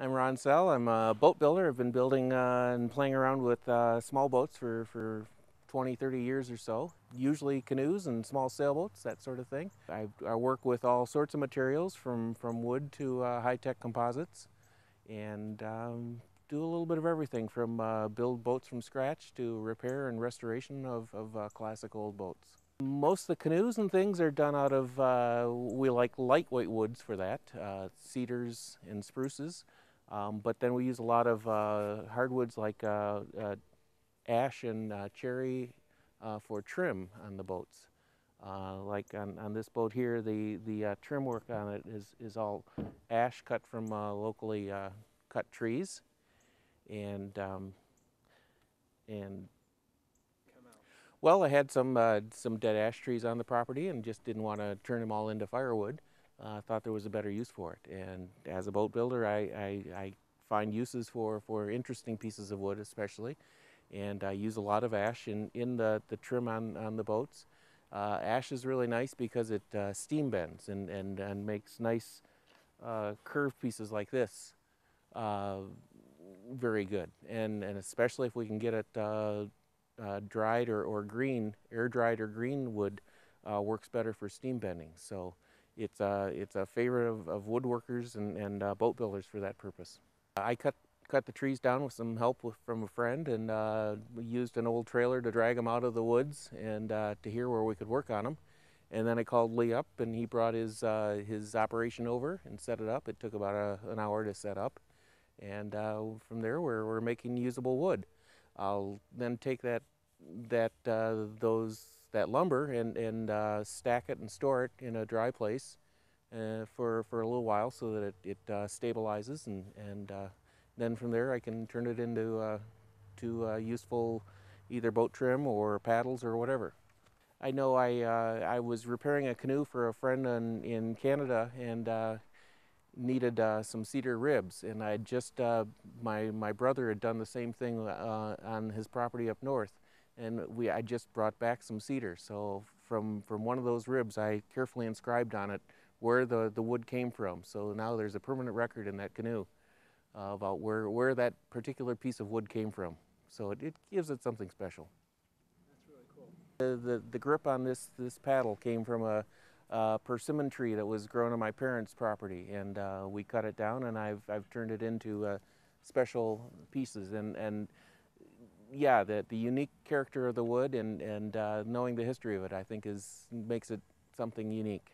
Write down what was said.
I'm Ron Sell. I'm a boat builder. I've been building and playing around with small boats for 20, 30 years or so. Usually canoes and small sailboats, that sort of thing. I work with all sorts of materials from wood to high-tech composites and do a little bit of everything from build boats from scratch to repair and restoration of classic old boats. Most of the canoes and things are done out of, we like lightweight woods for that, cedars and spruces. But then we use a lot of hardwoods like ash and cherry for trim on the boats. Like on this boat here, the trim work on it is all ash cut from locally cut trees, and um, and well, I had some dead ash trees on the property and just didn't want to turn them all into firewood. I thought there was a better use for it. And as a boat builder, I find uses for interesting pieces of wood especially. And I use a lot of ash in the trim on the boats. Ash is really nice because it steam bends and makes nice curved pieces like this very good. And especially if we can get it dried or green, air dried or green wood works better for steam bending. So it's a favorite of woodworkers and boat builders for that purpose. I cut the trees down with some help from a friend, and we used an old trailer to drag them out of the woods and to here where we could work on them. And then I called Lee up, and he brought his operation over and set it up. It took about an hour to set up, and from there we're making usable wood. I'll then take that lumber and stack it and store it in a dry place for a little while so that it stabilizes, and then from there I can turn it into to useful either boat trim or paddles or whatever. I know I was repairing a canoe for a friend in Canada and needed some cedar ribs, and I just my brother had done the same thing on his property up north, and I just brought back some cedar. So from one of those ribs, I carefully inscribed on it where the wood came from. So now there's a permanent record in that canoe about where that particular piece of wood came from. So it gives it something special. That's really cool. The grip on this paddle came from a persimmon tree that was grown on my parents' property, and we cut it down, and I've turned it into special pieces. And yeah, the unique character of the wood and knowing the history of it, I think makes it something unique.